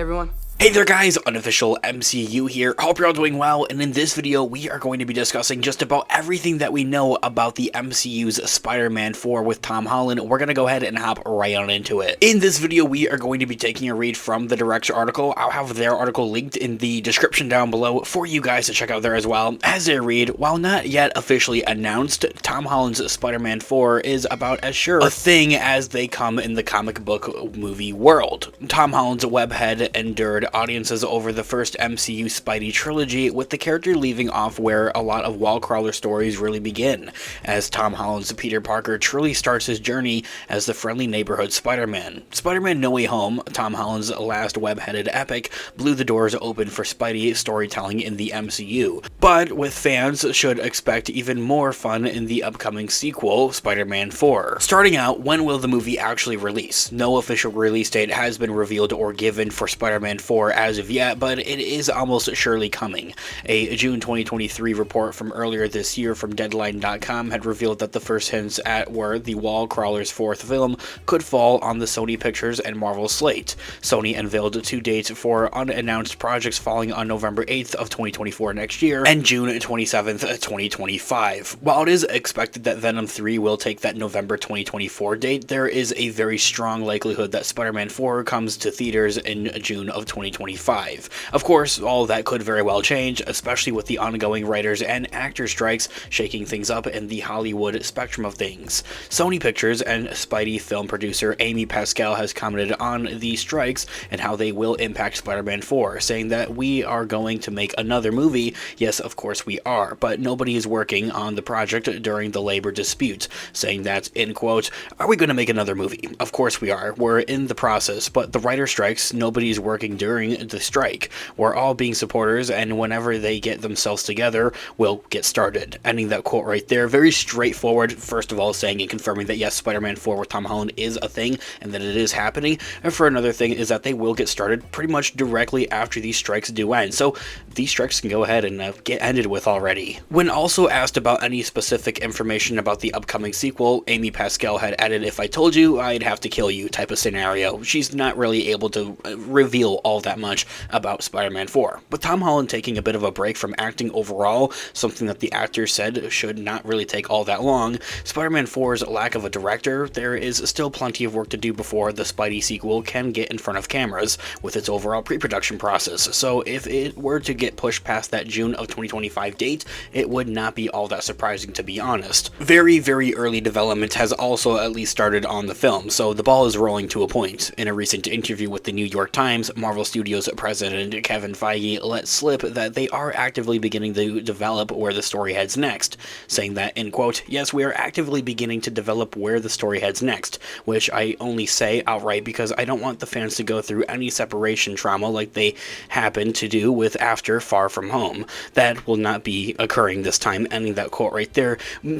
everyone. Hey there guys, Unofficial MCU here. Hope you're all doing well, and in this video we are going to be discussing just about everything that we know about the MCU's Spider-Man 4 with Tom Holland. We're going to go ahead and hop right on into it. In this video we are going to be taking a read from the Direct's article. I'll have their article linked in the description down below for you guys to check out there as well. As they read, while not yet officially announced, Tom Holland's Spider-Man 4 is about as sure a thing as they come in the comic book movie world. Tom Holland's webhead endured audiences over the first MCU Spidey trilogy, with the character leaving off where a lot of wall crawler stories really begin, as Tom Holland's Peter Parker truly starts his journey as the friendly neighborhood Spider-Man. Spider-Man No Way Home, Tom Holland's last web-headed epic, blew the doors open for Spidey storytelling in the MCU, but with fans should expect even more fun in the upcoming sequel, Spider-Man 4. Starting out, when will the movie actually release? No official release date has been revealed or given for Spider-Man 4 as of yet, but it is almost surely coming. A June 2023 report from earlier this year from Deadline.com had revealed that the first hints at where the Wall Crawler's fourth film could fall on the Sony Pictures and Marvel slate. Sony unveiled two dates for unannounced projects falling on November 8th of 2024 next year and June 27th, 2025. While it is expected that Venom 3 will take that November 2024 date, there is a very strong likelihood that Spider-Man 4 comes to theaters in June of 2025. Of course, all that could very well change, especially with the ongoing writers and actor strikes shaking things up in the Hollywood spectrum of things. Sony Pictures and Spidey film producer Amy Pascal has commented on the strikes and how they will impact Spider-Man 4, saying that we are going to make another movie. Yes, of course we are, but nobody is working on the project during the labor dispute, saying that, in quote, "Are we going to make another movie? Of course we are. We're in the process, but the writer strikes, nobody is working during the strike. We're all being supporters, and whenever they get themselves together, we'll get started." Ending that quote right there. Very straightforward, first of all, saying and confirming that yes, Spider-Man 4 with Tom Holland is a thing, and that it is happening. And for another thing is that they will get started pretty much directly after these strikes do end. So these strikes can go ahead and get ended with already. When also asked about any specific information about the upcoming sequel, Amy Pascal had added, "If I told you, I'd have to kill you," type of scenario. She's not really able to reveal all that much about Spider-Man 4. With Tom Holland taking a bit of a break from acting overall, something that the actor said should not really take all that long, Spider-Man 4's lack of a director, there is still plenty of work to do before the Spidey sequel can get in front of cameras with its overall pre-production process. So if it were to get pushed past that June of 2025 date, it would not be all that surprising, to be honest. Very, very early development has also at least started on the film, so the ball is rolling to a point. In a recent interview with the New York Times, Marvel Studios president Kevin Feige let slip that they are actively beginning to develop where the story heads next, saying that, in quote, "Yes, we are actively beginning to develop where the story heads next," which I only say outright because I don't want the fans to go through any separation trauma like they happen to do with After Far From Home. That will not be occurring this time, ending that quote right there,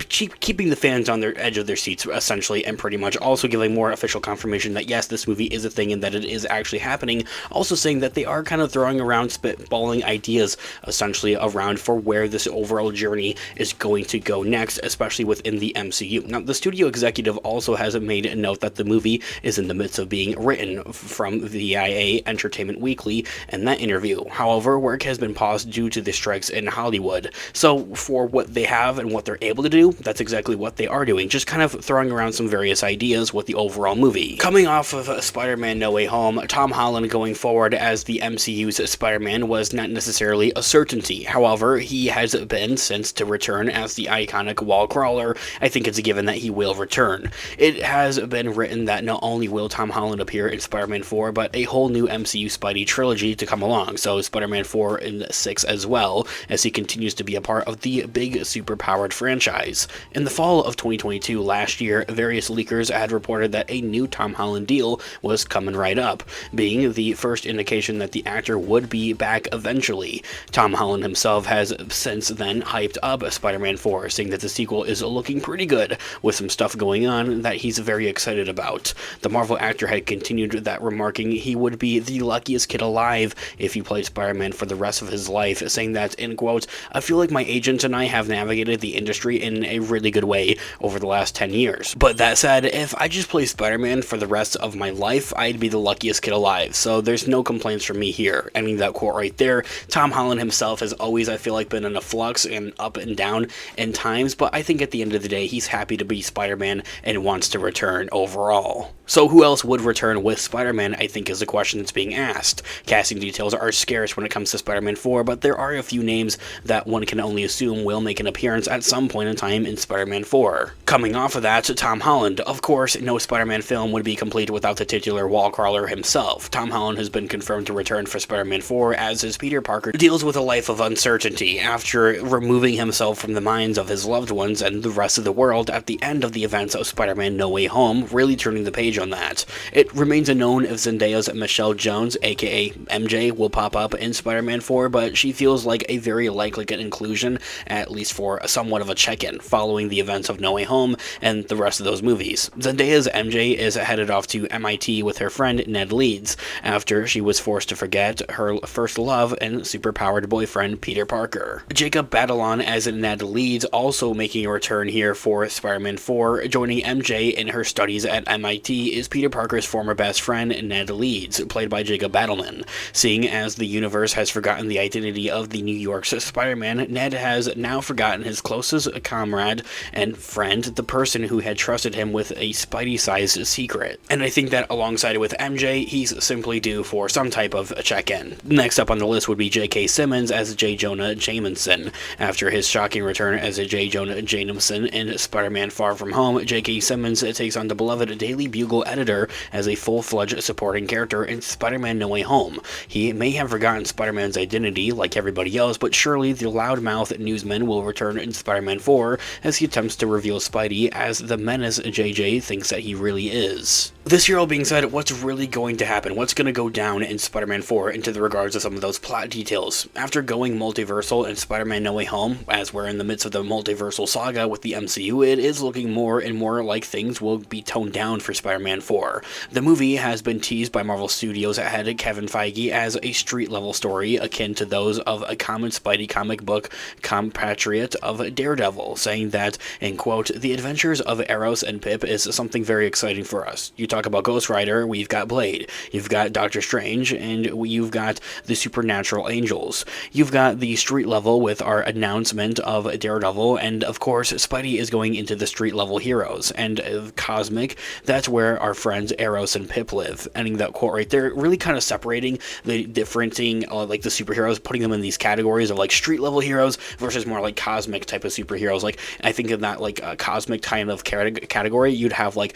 keeping the fans on their edge of their seats, essentially, and pretty much also giving more official confirmation that yes, this movie is a thing and that it is actually happening, also saying that they are kind of throwing around, spitballing ideas, essentially, around for where this overall journey is going to go next, especially within the MCU. Now, the studio executive also has made a note that the movie is in the midst of being written from VIA Entertainment Weekly in that interview. However, work has been paused due to the strikes in Hollywood. So, for what they have and what they're able to do, that's exactly what they are doing, just kind of throwing around some various ideas with the overall movie. Coming off of Spider-Man No Way Home, Tom Holland going forward as the MCU's Spider-Man was not necessarily a certainty. However, he has been since to return as the iconic wall crawler. I think it's a given that he will return. It has been written that not only will Tom Holland appear in Spider-Man 4, but a whole new MCU Spidey trilogy to come along, so Spider-Man 4 and 6 as well, as he continues to be a part of the big super-powered franchise. In the fall of 2022, last year, various leakers had reported that a new Tom Holland deal was coming right up, being the first indication that the actor would be back eventually. Tom Holland himself has since then hyped up Spider-Man 4, saying that the sequel is looking pretty good, with some stuff going on that he's very excited about. The Marvel actor had continued that, remarking he would be the luckiest kid alive if he played Spider-Man for the rest of his life, saying that, in quote, "I feel like my agent and I have navigated the industry in a really good way over the last 10 years. But that said, if I just play Spider-Man for the rest of my life, I'd be the luckiest kid alive, so there's no complaints from me here. Ending that quote right there. Tom Holland himself has always, I feel like, been in a flux and up and down in times, but I think at the end of the day, he's happy to be Spider-Man and wants to return overall. So who else would return with Spider-Man, I think, is the question that's being asked. Casting details are scarce when it comes to Spider-Man 4, but there are a few names that one can only assume will make an appearance at some point in time in Spider-Man 4. Coming off of that, Tom Holland. Of course, no Spider-Man film would be complete without the titular wall crawler himself. Tom Holland has been confirmed to return for Spider-Man 4 as his Peter Parker deals with a life of uncertainty after removing himself from the minds of his loved ones and the rest of the world at the end of the events of Spider-Man No Way Home, really turning the page on that. It remains unknown if Zendaya's Michelle Jones, aka MJ, will pop up in Spider-Man 4, but she feels like a very likely inclusion, at least for somewhat of a check-in, following the events of No Way Home and the rest of those movies. Zendaya's MJ is headed off to MIT with her friend Ned Leeds, after she was forced to forget her first love and superpowered boyfriend Peter Parker. Jacob Batalon as Ned Leeds also making a return here for Spider-Man 4, joining MJ in her studies at MIT is Peter Parker's former best friend Ned Leeds, played by Jacob Batalon. Seeing as the universe has forgotten the identity of the New York's Spider-Man, Ned has now forgotten his closest comrade and friend, the person who had trusted him with a Spidey-sized secret. And I think that alongside with MJ, he's simply due for some type of a check-in. Next up on the list would be J.K. Simmons as J. Jonah Jameson. After his shocking return as a J. Jonah Jameson in Spider-Man Far From Home, J.K. Simmons takes on the beloved Daily Bugle editor as a full-fledged supporting character in Spider-Man No Way Home. He may have forgotten Spider-Man's identity like everybody else, but surely the loudmouth newsman will return in Spider-Man 4 as he attempts to reveal Spidey as the menace JJ thinks that he really is. This year all being said, what's really going to happen? What's going to go down in Spider-Man 4 into the regards of some of those plot details? After going multiversal in Spider-Man No Way Home, as we're in the midst of the multiversal saga with the MCU, it is looking more and more like things will be toned down for Spider-Man 4. The movie has been teased by Marvel Studios head Kevin Feige as a street-level story akin to those of a common Spidey comic book compatriot of Daredevil, saying that, in quote, "The adventures of Eros and Pip is something very exciting for us. You talk about Ghost Rider, we've got Blade. You've got Doctor Strange, and you've got the supernatural angels. You've got the street level with our announcement of Daredevil, and of course, Spidey is going into the street level heroes, and cosmic, that's where our friends Eros and Pip live." Ending that quote right there, really kind of separating the different like the superheroes, putting them in these categories of like street level heroes versus more like cosmic type of superheroes. Like, I think in that like cosmic kind of category, you'd have like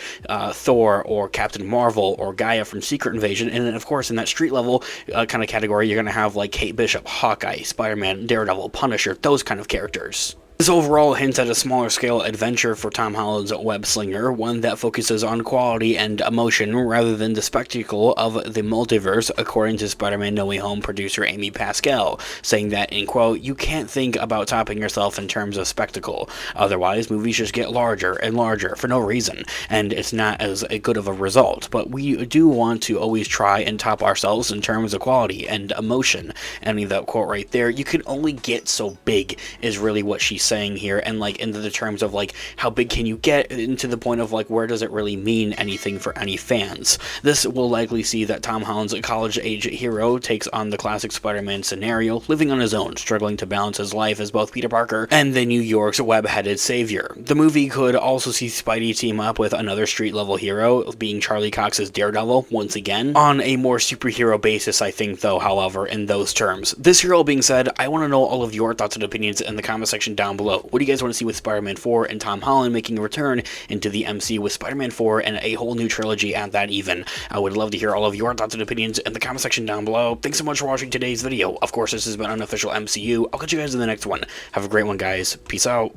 Thor or Captain Marvel or Gaia from Secret Invasion, and then of course in that street level kind of category, you're gonna have like Kate Bishop, Hawkeye, Spider-Man, Daredevil, Punisher, those kind of characters. This overall hints at a smaller scale adventure for Tom Holland's web slinger, one that focuses on quality and emotion rather than the spectacle of the multiverse, according to Spider-Man No Way Home producer Amy Pascal, saying that, in quote, "You can't think about topping yourself in terms of spectacle. Otherwise, movies just get larger and larger for no reason, and it's not as good of a result. But we do want to always try and top ourselves in terms of quality and emotion." Ending that quote right there, you can only get so big is really what she's saying here, and like into the terms of like how big can you get, into the point of like where does it really mean anything for any fans. This will likely see that Tom Holland's college age hero takes on the classic Spider-Man scenario, living on his own, struggling to balance his life as both Peter Parker and the New York's web-headed savior. The movie could also see Spidey team up with another street level hero, being Charlie Cox's Daredevil once again, on a more superhero basis, I think, though, however, in those terms. This year all being said, I want to know all of your thoughts and opinions in the comment section down below. What do you guys want to see with Spider-Man 4 and Tom Holland making a return into the MCU with Spider-Man 4 and a whole new trilogy at that even? I would love to hear all of your thoughts and opinions in the comment section down below. Thanks so much for watching today's video. Of course, this has been Unofficial MCU. I'll catch you guys in the next one. Have a great one, guys. Peace out.